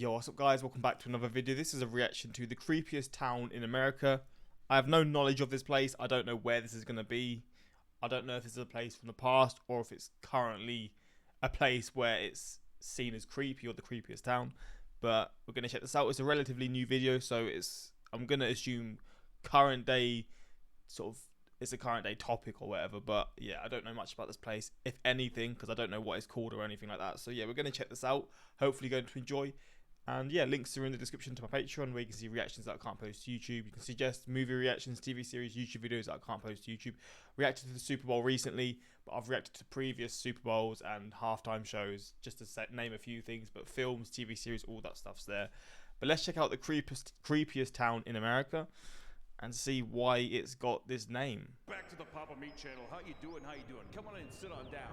Yo, what's up guys, welcome back to another video. This is a reaction to the creepiest town in America. I have no knowledge of this place. I don't know where this is going to be. I don't know if this is a place from the past or if it's currently a place where it's seen as creepy or the creepiest town. But we're going to check this out. It's a relatively new video, so I'm going to assume current day, it's a current day topic or whatever. But yeah, I don't know much about this place, if anything, because I don't know what it's called or anything like that. So yeah, we're going to check this out. Hopefully going to enjoy. And yeah, links are in the description to my Patreon, where you can see reactions that I can't post to YouTube. You can suggest movie reactions, TV series, YouTube videos that I can't post to YouTube. Reacted to the Super Bowl recently, but I've reacted to previous Super Bowls and halftime shows, just to name a few things. But films, TV series, all that stuff's there. But let's check out the creepiest town in America and see why it's got this name. Back to the Papa Meat channel. How you doing? How you doing? Come on in and sit on down.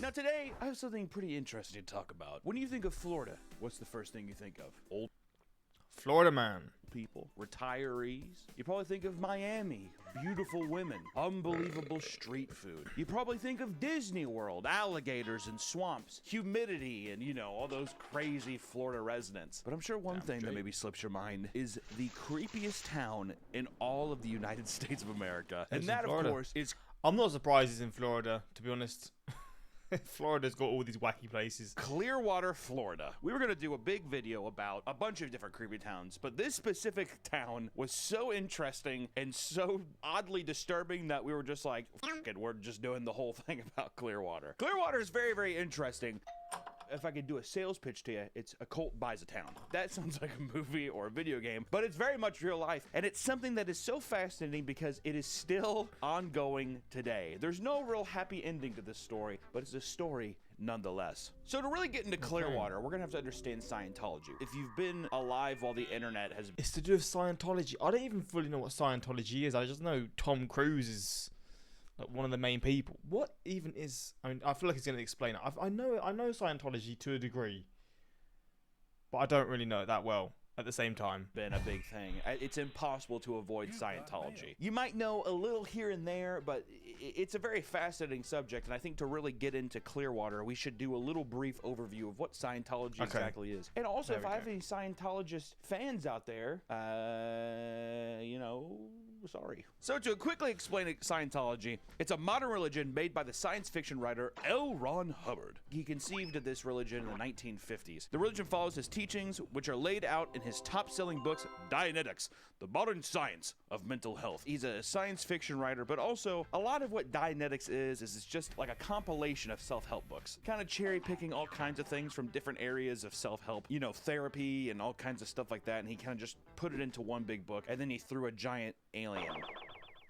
Now today, I have something pretty interesting to talk about. When you think of Florida, what's the first thing you think of? Old Florida man. people, retirees. You probably think of Miami, beautiful women, unbelievable street food. You probably think of Disney World, alligators and swamps, humidity, and all those crazy Florida residents. But I'm sure one thing that maybe slips your mind is the creepiest town in all of the United States of America. And that, of course, is... I'm not surprised it's in Florida, to be honest. Florida's got all these wacky places. Clearwater, Florida. We were going to do a big video about a bunch of different creepy towns, but this specific town was so interesting and so oddly disturbing that we were just like, F it, we're just doing the whole thing about Clearwater. Clearwater is very, very interesting. If I could do a sales pitch to you, it's a cult buys a town. That sounds like a movie or a video game, but it's very much real life. And it's something that is so fascinating because it is still ongoing today. There's no real happy ending to this story, but it's a story nonetheless. So to really get into Clearwater, we're gonna have to understand Scientology. If you've been alive while the internet has... It's to do with Scientology. I don't even fully know what Scientology is. I just know Tom Cruise is... like one of the main people. What even is... I mean, I feel like he's going to explain it. I know Scientology to a degree, but I don't really know it that well at the same time. Been a big thing. It's impossible to avoid Scientology. You might know a little here and there, but it's a very fascinating subject, and I think to really get into Clearwater, we should do a little brief overview of what Scientology exactly is. And also, if I have any Scientologist fans out there, sorry. So to quickly explain Scientology, it's a modern religion made by the science fiction writer L. Ron Hubbard. He conceived of this religion in the 1950s. The religion follows his teachings, which are laid out in his top-selling books, Dianetics, The Modern Science of Mental Health. He's a science fiction writer, but also a lot of what Dianetics is it's just like a compilation of self-help books. Kind of cherry-picking all kinds of things from different areas of self-help, therapy and all kinds of stuff like that, and he kind of just put it into one big book, and then he threw a giant alien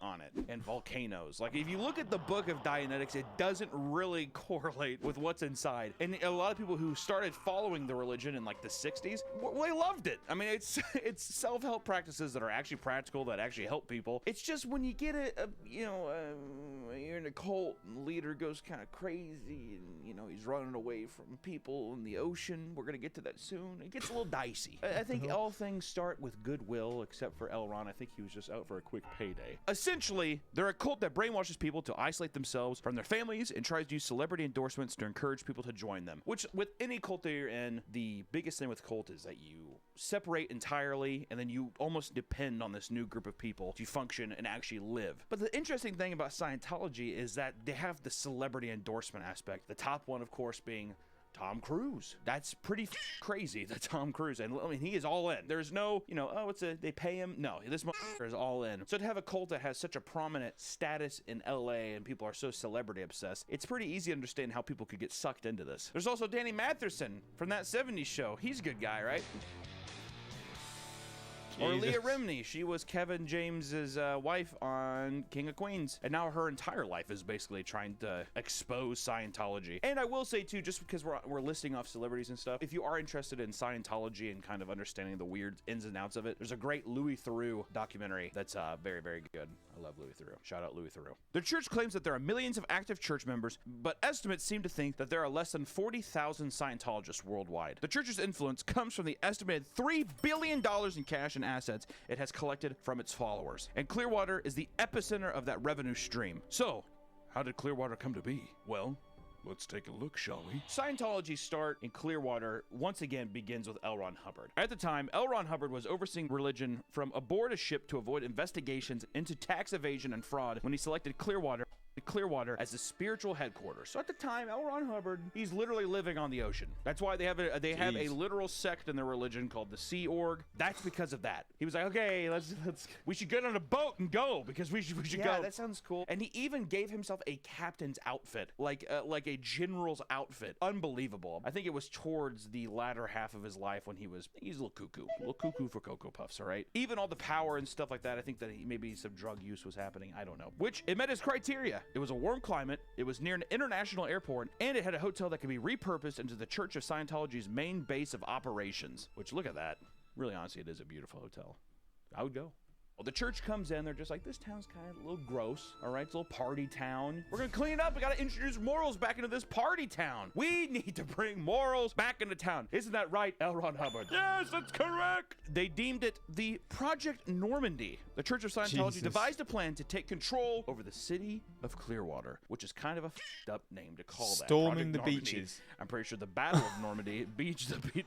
on it and volcanoes. Like, if you look at the book of Dianetics, it doesn't really correlate with what's inside. And a lot of people who started following the religion in like the 60s, they loved it. I mean, it's self-help practices that are actually practical, that actually help people. It's just when you get you're in a cult and the leader goes kind of crazy and he's running away from people in the ocean. We're gonna get to that soon. It gets a little dicey. I think all things start with goodwill, except for L. Ron. I think he was just out for a quick payday. Essentially, they're a cult that brainwashes people to isolate themselves from their families and tries to use celebrity endorsements to encourage people to join them. Which, with any cult that you're in, the biggest thing with cult is that you separate entirely and then you almost depend on this new group of people to function and actually live. But the interesting thing about Scientology is that they have the celebrity endorsement aspect. The top one, of course, being Tom Cruise. That's pretty crazy, that Tom Cruise. And I mean, he is all in. There's no, they pay him. No, this motherfucker is all in. So to have a cult that has such a prominent status in LA and people are so celebrity obsessed, it's pretty easy to understand how people could get sucked into this. There's also Danny Matheson from that 70s show. He's a good guy, right? Or Leah Remini. She was Kevin James's wife on King of Queens. And now her entire life is basically trying to expose Scientology. And I will say, too, just because we're listing off celebrities and stuff, if you are interested in Scientology and kind of understanding the weird ins and outs of it, there's a great Louis Theroux documentary that's very, very good. I love Louis Theroux. Shout out Louis Theroux. The church claims that there are millions of active church members, but estimates seem to think that there are less than 40,000 Scientologists worldwide. The church's influence comes from the estimated $3 billion in cash and assets it has collected from its followers. And Clearwater is the epicenter of that revenue stream. So, how did Clearwater come to be? Well, Let's take a look, shall we? Scientology's start in Clearwater once again begins with L. Ron Hubbard. At the time, L. Ron Hubbard was overseeing religion from aboard a ship to avoid investigations into tax evasion and fraud when he selected Clearwater as the spiritual headquarters. So at the time, L. Ron Hubbard, he's literally living on the ocean. That's why they have a literal sect in their religion called the Sea Org. That's because of that. He was like, okay, we should get on a boat and go because we should go. Yeah, that sounds cool. And he even gave himself a captain's outfit, like a general's outfit. Unbelievable. I think it was towards the latter half of his life when he's a little cuckoo for Cocoa Puffs. All right. Even all the power and stuff like that. I think that maybe some drug use was happening. I don't know. Which it met his criteria. It was a warm climate, it was near an international airport, and it had a hotel that could be repurposed into the Church of Scientology's main base of operations. Which, look at that. Really, honestly, it is a beautiful hotel. I would go. Well, the church comes in, they're just like, this town's kind of a little gross, all right? It's a little party town. We're gonna clean it up. We gotta introduce morals back into this party town. We need to bring morals back into town. Isn't that right, L. Ron Hubbard? Yes, that's correct. They deemed it the Project Normandy. The Church of Scientology devised a plan to take control over the city of Clearwater, which is kind of a f***ed up name to call that. Storming the beaches. I'm pretty sure the Battle of Normandy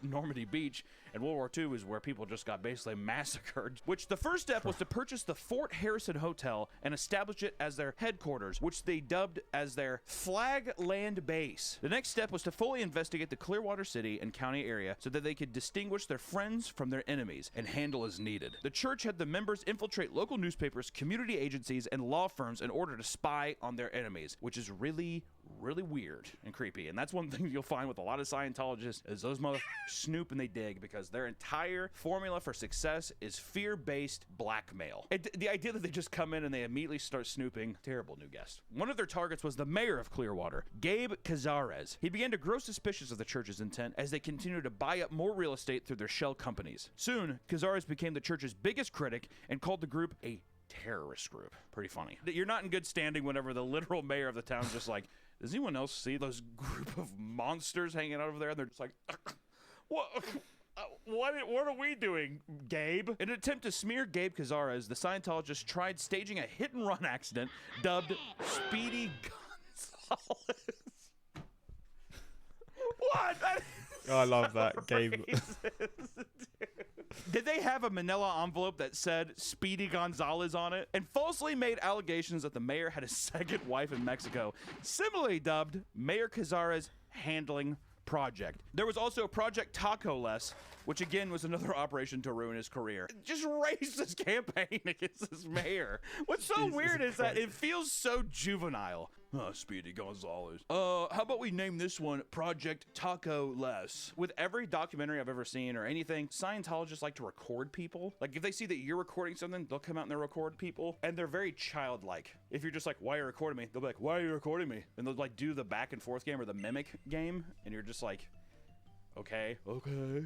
Normandy Beach in World War II is where people just got basically massacred. Which the first step was to purchase the Fort Harrison Hotel and establish it as their headquarters, which they dubbed as their flag land base. The next step was to fully investigate the Clearwater City and county area so that they could distinguish their friends from their enemies and handle as needed. The church had the members infiltrate local newspapers, community agencies, and law firms in order to spy on their enemies, which is really weird and creepy. And that's one thing you'll find with a lot of Scientologists is those motherfuckers snoop and they dig because their entire formula for success is fear-based blackmail. The idea that they just come in and they immediately start snooping, terrible new guest. One of their targets was the mayor of Clearwater, Gabe Cazares. He began to grow suspicious of the church's intent as they continued to buy up more real estate through their shell companies. Soon, Cazares became the church's biggest critic and called the group a terrorist group. Pretty funny. You're not in good standing whenever the literal mayor of the town's just like, does anyone else see those group of monsters hanging out over there? And they're just like, what are we doing, Gabe? In an attempt to smear Gabe Cazares, the Scientologists tried staging a hit-and-run accident dubbed Speedy Gonzales. What? Oh, I love that, Gabe. Did they have a manila envelope that said Speedy Gonzales on it? And falsely made allegations that the mayor had a second wife in Mexico, similarly dubbed Mayor Cazares Handling Project. There was also Project Taco Less, which again was another operation to ruin his career. Just racist campaign against this mayor. What's so weird is that it feels so juvenile. Speedy Gonzales. How about we name this one Project Taco Less? With every documentary I've ever seen or anything, Scientologists like to record people. Like if they see that you're recording something, they'll come out and they'll record people. And they're very childlike. If you're just like, why are you recording me? They'll be like, why are you recording me? And they'll like do the back and forth game or the mimic game. And you're just like, okay.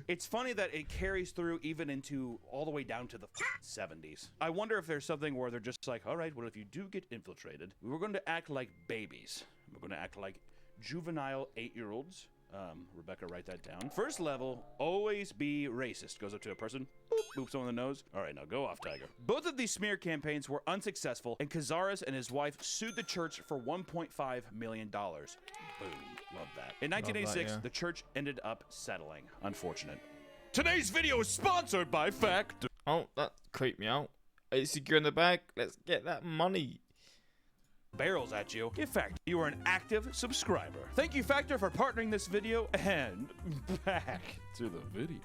It's funny that it carries through even into all the way down to the 70s. I wonder if there's something where they're just like, all right, well, if you do get infiltrated, we're going to act like babies. We're going to act like juvenile 8-year-olds. Rebecca, write that down. First level, always be racist. Goes up to a person, boop, boop someone in the nose. All right, now go off, Tiger. Both of these smear campaigns were unsuccessful, and Cazares and his wife sued the church for $1.5 million. Boom. Love that. In 1986, the church ended up settling. Unfortunate. Today's video is sponsored by Factor. Oh, that creeped me out. It's secure in the bag. Let's get that money. Barrels at you. In fact, you are an active subscriber. Thank you, Factor, for partnering this video, and back to the video.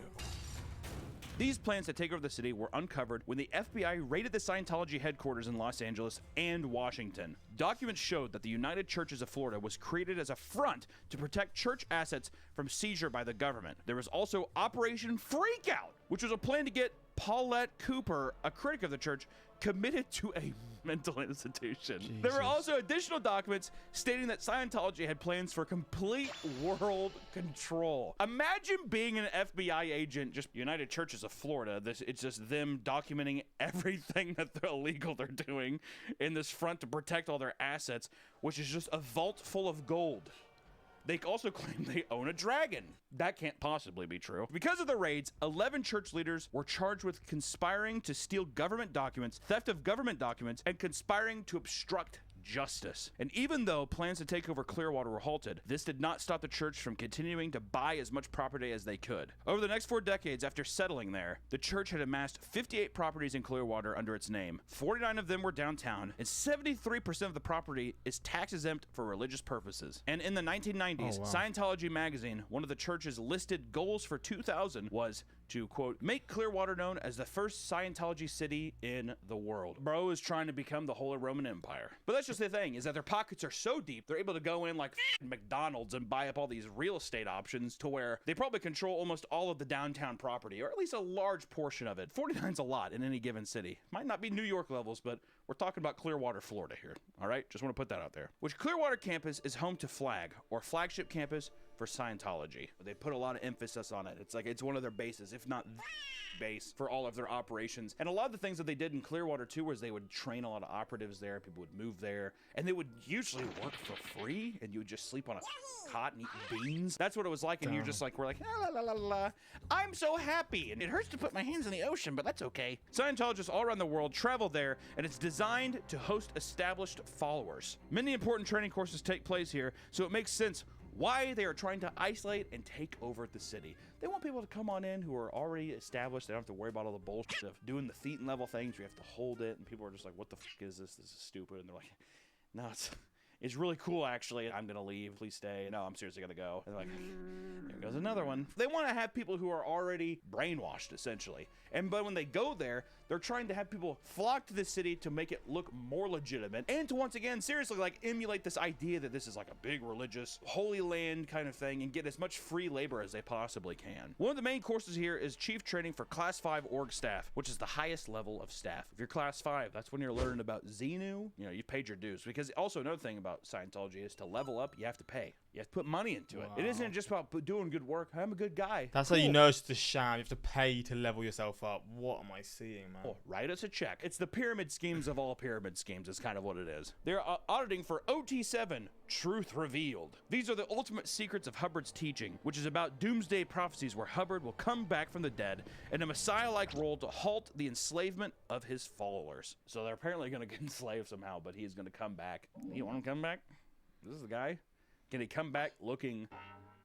These plans to take over the city were uncovered when the FBI raided the Scientology headquarters in Los Angeles and Washington. Documents showed that the United Churches of Florida was created as a front to protect church assets from seizure by the government. There was also Operation Freakout, which was a plan to get Paulette Cooper, a critic of the church, committed to a mental institution. Jesus. There were also additional documents stating that Scientology had plans for complete world control. Imagine being an FBI agent, just United Churches of Florida. It's just them documenting everything that they're illegal they're doing in this front to protect all their assets, which is just a vault full of gold. They also claim they own a dragon. That can't possibly be true. Because of the raids, 11 church leaders were charged with conspiring to steal government documents, theft of government documents, and conspiring to obstruct justice. And even though plans to take over Clearwater were halted, this did not stop the church from continuing to buy as much property as they could. Over the next 4 decades after settling there, the church had amassed 58 properties in Clearwater under its name. 49 of them were downtown, and 73% of the property is tax exempt for religious purposes. And in the 1990s, Scientology magazine, one of the church's listed goals for 2000 was to, quote, make Clearwater known as the first Scientology city in the world. Bro is trying to become the Holy Roman Empire. But that's just the thing, is that their pockets are so deep, they're able to go in like McDonald's and buy up all these real estate options to where they probably control almost all of the downtown property, or at least a large portion of it. 49's a lot in any given city. Might not be New York levels, but we're talking about Clearwater, Florida here. All right, just want to put that out there. Which Clearwater campus is home to Flag, or flagship campus for Scientology. They put a lot of emphasis on it. It's like it's one of their bases, if not the base for all of their operations. And a lot of the things that they did in Clearwater too was they would train a lot of operatives there. People would move there, and they would usually work for free, and you would just sleep on a cot and eat beans. That's what it was like, and you're just like, we're like, la la la la. I'm so happy, and it hurts to put my hands in the ocean, but that's okay. Scientologists all around the world travel there, and it's designed to host established followers. Many important training courses take place here, so it makes sense why they are trying to isolate and take over the city. They want people to come on in who are already established. They don't have to worry about all the bullshit of doing the Thetan level things. You have to hold it, and people are just like, what the fuck is this? This is stupid. And they're like, no, it's really cool, actually. I'm going to leave. Please stay. No, I'm seriously going to go. And they're like, there goes another one. They want to have people who are already brainwashed, essentially. But when they go there, they're trying to have people flock to the city to make it look more legitimate, and to once again, seriously, like emulate this idea that this is like a big religious holy land kind of thing, and get as much free labor as they possibly can. One of the main courses here is chief training for class 5 org staff, which is the highest level of staff. If you're class 5, that's when you're learning about Xenu. You know, you paid your dues. Because also another thing about Scientology is to level up, you have to pay. You have to put money into it. It isn't just about doing good work. I'm a good guy. That's how you know it's the sham. You have to pay to level yourself up. What am I seeing, man? Oh, write us a check. It's the pyramid schemes of all pyramid schemes is kind of what it is. They're auditing for OT7, Truth Revealed. These are the ultimate secrets of Hubbard's teaching, which is about doomsday prophecies where Hubbard will come back from the dead in a messiah-like role to halt the enslavement of his followers. So they're apparently going to get enslaved somehow, but he's going to come back. You want him to come back? This is the guy? Can he come back looking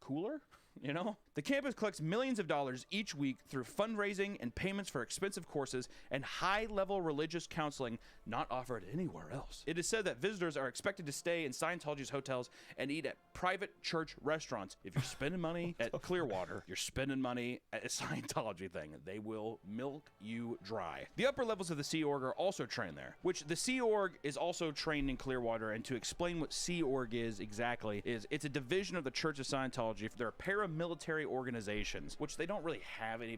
cooler? You know? The campus collects millions of dollars each week through fundraising and payments for expensive courses and high-level religious counseling not offered anywhere else. It is said that visitors are expected to stay in Scientology's hotels and eat at private church restaurants. If you're spending money at Clearwater, you're spending money at a Scientology thing. They will milk you dry. The upper levels of the Sea Org are also trained there, which the Sea Org is also trained in Clearwater. And to explain what Sea Org is exactly, it's a division of the Church of Scientology. They're paramilitary organizations, which they don't really have any.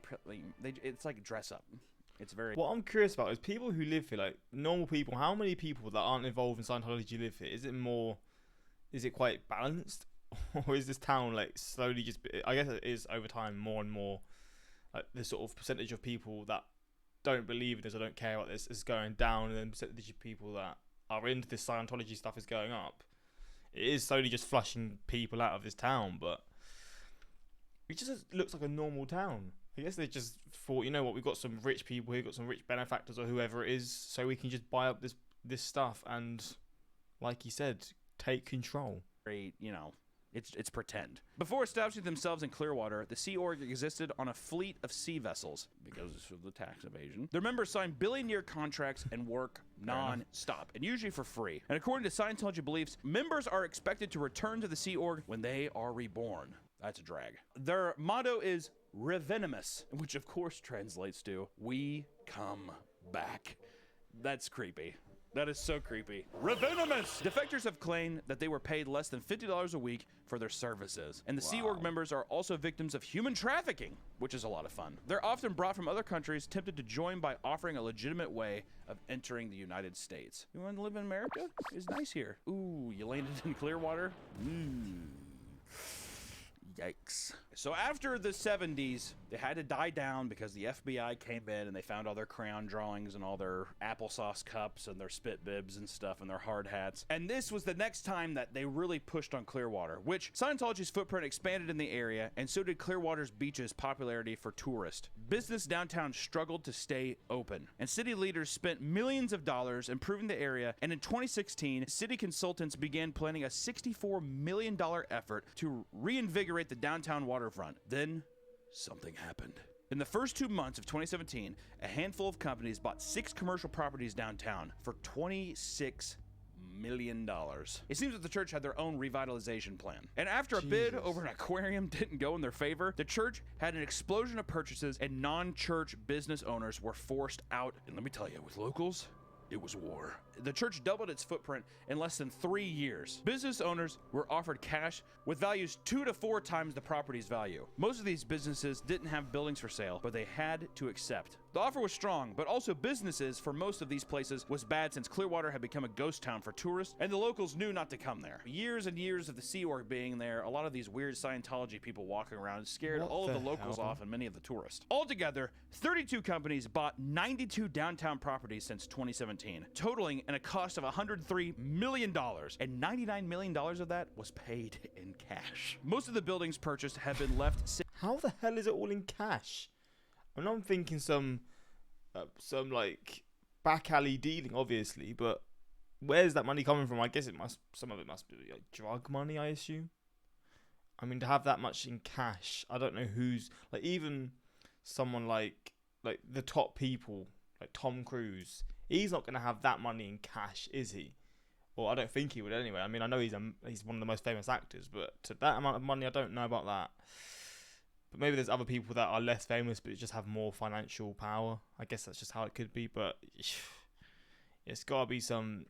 It's like dress up. It's very. What I'm curious about is people who live here, like normal people. How many people that aren't involved in Scientology live here? Is it quite balanced, or is this town like slowly just? I guess it is over time more and more. Like the sort of percentage of people that don't believe in this or don't care about this is going down, and then the percentage of people that are into this Scientology stuff is going up. It is slowly just flushing people out of this town, but it just looks like a normal town. I guess they just thought, you know what, we've got some rich people here, got some rich benefactors or whoever it is, so we can just buy up this stuff and, like he said, take control. You know, it's pretend. Before establishing themselves in Clearwater, the Sea Org existed on a fleet of sea vessels because of the tax evasion. Their members signed billion-year contracts and work non-stop, and usually for free. And according to Scientology beliefs, members are expected to return to the Sea Org when they are reborn. That's a drag. Their motto is Revenomous, which of course translates to "We come back." That's creepy. That is so creepy. Revenomous! Defectors have claimed that they were paid less than $50 a week for their services. And the Sea Org members are also victims of human trafficking, which is a lot of fun. They're often brought from other countries, tempted to join by offering a legitimate way of entering the United States. You want to live in America? It's nice here. Ooh, you landed in Clearwater? Yikes. So after the 70s, they had to die down because the FBI came in and they found all their crayon drawings and all their applesauce cups and their spit bibs and stuff and their hard hats. And this was the next time that they really pushed on Clearwater, which Scientology's footprint expanded in the area, and so did Clearwater's beaches' popularity for tourists. Business downtown struggled to stay open, and city leaders spent millions of dollars improving the area, and in 2016, city consultants began planning a $64 million effort to reinvigorate the downtown waterfront. Then, something happened. In the first 2 months of 2017, a handful of companies bought 6 commercial properties downtown for $26 million. It seems that the church had their own revitalization plan. And after a bid over an aquarium didn't go in their favor, the church had an explosion of purchases and non-church business owners were forced out. And let me tell you, with locals, it was war. The church doubled its footprint in less than 3 years. Business owners were offered cash with values 2 to 4 times the property's value. Most of these businesses didn't have buildings for sale, but they had to accept. The offer was strong, but also businesses for most of these places was bad since Clearwater had become a ghost town for tourists, and the locals knew not to come there. Years and years of the Sea Org being there, a lot of these weird Scientology people walking around scared all of the locals off and many of the tourists. Altogether, 32 companies bought 92 downtown properties since 2017, totaling in a cost of $103 million, and $99 million of that was paid in cash. Most of the buildings purchased have been left. How the hell is it all in cash? I mean, I'm thinking some like back alley dealing, obviously, but where's that money coming from? I guess some of it must be like drug money, I assume. I mean, to have that much in cash, I don't know who's like, even someone like the top people, like Tom Cruise. He's not gonna have that money in cash, is he? Or I don't think he would anyway. I mean, I know he's one of the most famous actors, but to that amount of money, I don't know about that. But maybe there's other people that are less famous but just have more financial power. I guess that's just how it could be. But it's got to be some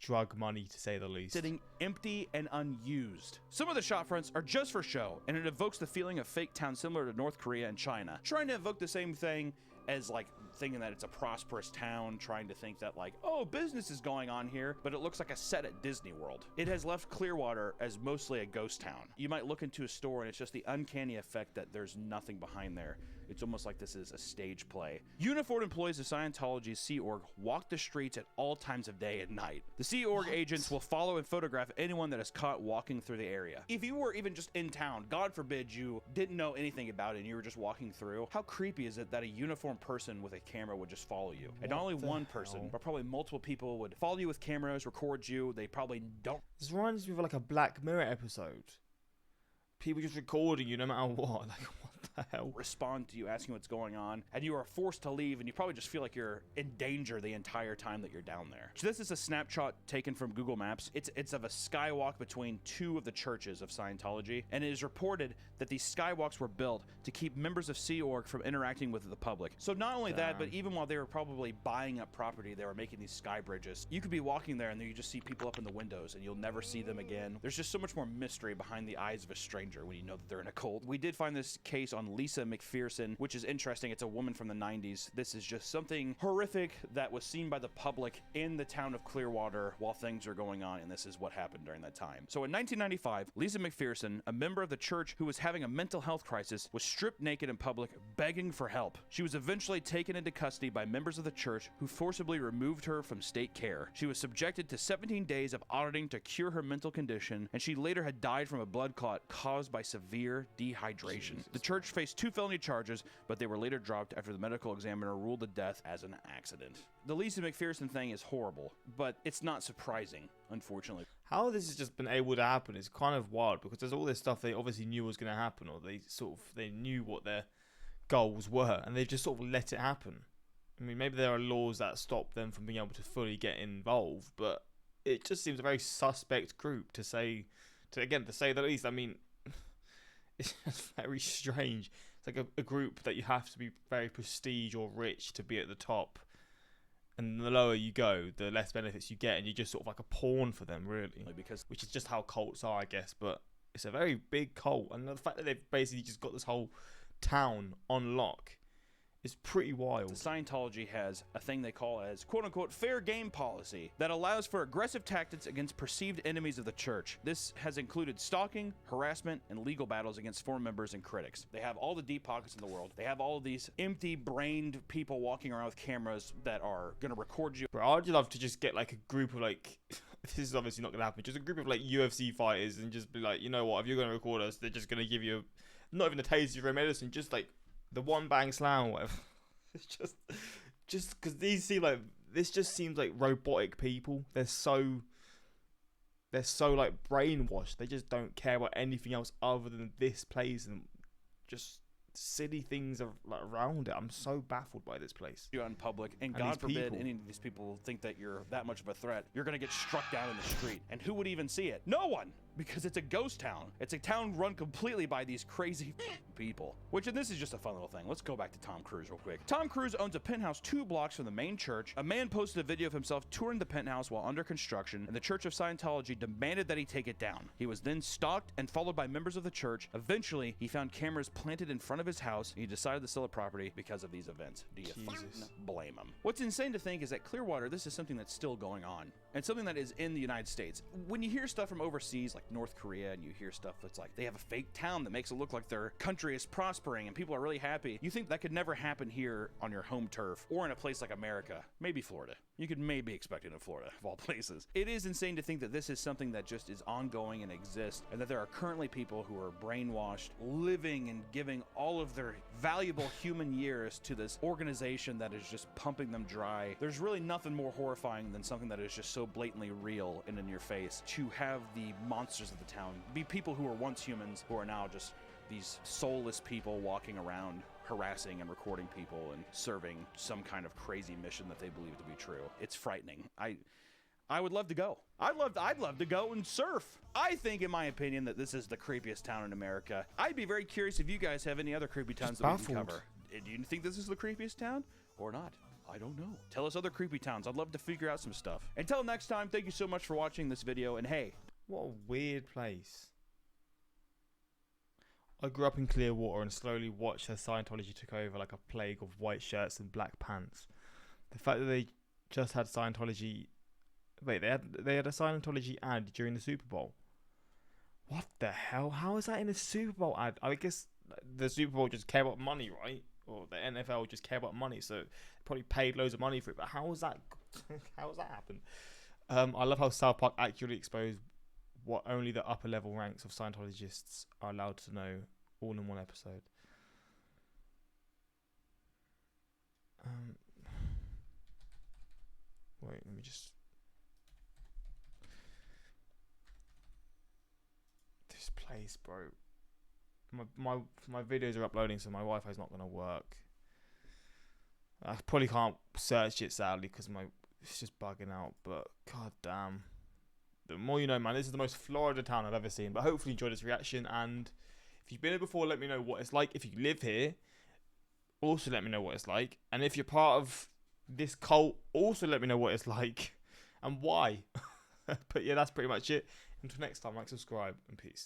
drug money, to say the least. Sitting empty and unused. Some of the shopfronts are just for show, and it evokes the feeling of fake town similar to North Korea and China. Trying to evoke the same thing as like thinking that it's a prosperous town, trying to think that like, oh, business is going on here, but it looks like a set at Disney World. It has left Clearwater as mostly a ghost town. You might look into a store and it's just the uncanny effect that there's nothing behind there. It's almost like this is a stage play. Uniformed employees of Scientology's Sea Org walk the streets at all times of day and night. The Sea Org agents will follow and photograph anyone that is caught walking through the area. If you were even just in town, God forbid you didn't know anything about it and you were just walking through, how creepy is it that a uniformed person with a camera would just follow you? And not only one person, but probably multiple people would follow you with cameras, record you. They probably don't. This reminds me of like a Black Mirror episode. People just recording you no matter what. Like, what the hell? Respond to you asking what's going on, and you are forced to leave, and you probably just feel like you're in danger the entire time that you're down there. So this is a snapshot taken from Google Maps. It's of a skywalk between 2 of the churches of Scientology, and it is reported that these skywalks were built to keep members of Sea Org from interacting with the public. So not only that, but even while they were probably buying up property, they were making these sky bridges. You could be walking there, and then you just see people up in the windows, and you'll never see them again. There's just so much more mystery behind the eyes of a stranger when you know that they're in a cult. We did find this case on Lisa McPherson, which is interesting. It's a woman from the 90s. This is just something horrific that was seen by the public in the town of Clearwater while things are going on, and this is what happened during that time. So in 1995, Lisa McPherson, a member of the church who was having a mental health crisis, was stripped naked in public, begging for help. She was eventually taken into custody by members of the church who forcibly removed her from state care. She was subjected to 17 days of auditing to cure her mental condition, and she later had died from a blood clot caused by severe dehydration. Jesus. The church faced 2 felony charges, but they were later dropped after the medical examiner ruled the death as an accident. The Lisa McPherson thing is horrible, but it's not surprising, unfortunately. How this has just been able to happen is kind of wild, because there's all this stuff they obviously knew was going to happen, or they knew what their goals were, and they've just sort of let it happen. I mean, maybe there are laws that stop them from being able to fully get involved, but it just seems a very suspect group to say the least. I mean, it's just very strange. It's like a group that you have to be very prestige or rich to be at the top. And the lower you go, the less benefits you get, and you're just sort of like a pawn for them, really. Which is just how cults are, I guess. But it's a very big cult. And the fact that they've basically just got this whole town on lock It's pretty wild. Scientology has a thing they call as quote-unquote fair game policy that allows for aggressive tactics against perceived enemies of the church. This has included stalking, harassment, and legal battles against former members and critics. They have all the deep pockets in the world. They have all of these empty-brained people walking around with cameras that are going to record you. Bro, I'd love to just get like a group of like, this is obviously not going to happen, just a group of like UFC fighters and just be like, you know what, if you're going to record us, they're just going to give you, not even a taste of your medicine, just like the one bang slam or whatever. It's just because these seem like, this just seems like robotic people. They're so like brainwashed. They just don't care about anything else other than this place and just silly things are like around it. I'm so baffled by this place. You out in public, and God forbid any of these people think that you're that much of a threat. You're gonna get struck down in the street, and who would even see it? No one, because it's a ghost town. It's a town run completely by these crazy people. And this is just a fun little thing. Let's go back to Tom Cruise real quick. Tom Cruise owns a penthouse 2 blocks from the main church. A man posted a video of himself touring the penthouse while under construction, and the Church of Scientology demanded that he take it down. He was then stalked and followed by members of the church. Eventually, he found cameras planted in front of his house, and he decided to sell the property because of these events. Do you blame him? What's insane to think is that Clearwater, this is something that's still going on, and something that is in the United States. When you hear stuff from overseas, like North Korea, and you hear stuff that's like they have a fake town that makes it look like their country is prospering and people are really happy, you think that could never happen here on your home turf or in a place like America, maybe Florida. You could maybe expect it in Florida, of all places. It is insane to think that this is something that just is ongoing and exists, and that there are currently people who are brainwashed, living and giving all of their valuable human years to this organization that is just pumping them dry. There's really nothing more horrifying than something that is just so blatantly real and in your face. To have the monsters of the town be people who were once humans, who are now just these soulless people walking around harassing and recording people and serving some kind of crazy mission that they believe to be true. It's frightening. I would love to go. I'd love to go and surf. I think, in my opinion, that this is the creepiest town in America. I'd be very curious if you guys have any other creepy towns that we can cover. Do you think this is the creepiest town or not? I don't know. Tell us other creepy towns. I'd love to figure out some stuff. Until next time, thank you so much for watching this video, and hey. What a weird place. I grew up in Clearwater and slowly watched as Scientology took over like a plague of white shirts and black pants. The fact that they just had Scientology... Wait, they had a Scientology ad during the Super Bowl. What the hell? How is that in a Super Bowl ad? I guess the Super Bowl just care about money, right? Or the NFL just care about money, so they probably paid loads of money for it. But how was that? How has that happened? I love how South Park accurately exposed what only the upper level ranks of Scientologists are allowed to know, all in one episode. Wait, let me just... This place, bro. My videos are uploading, so my Wi-Fi's not going to work. I probably can't search it, sadly, because it's just bugging out, but god damn. The more you know, man. This is the most Florida town I've ever seen, but hopefully you enjoyed this reaction, and if you've been here before, let me know what it's like. If you live here, also let me know what it's like, and if you're part of this cult, also let me know what it's like and why. But yeah, that's pretty much it. Until next time, like, subscribe, and peace.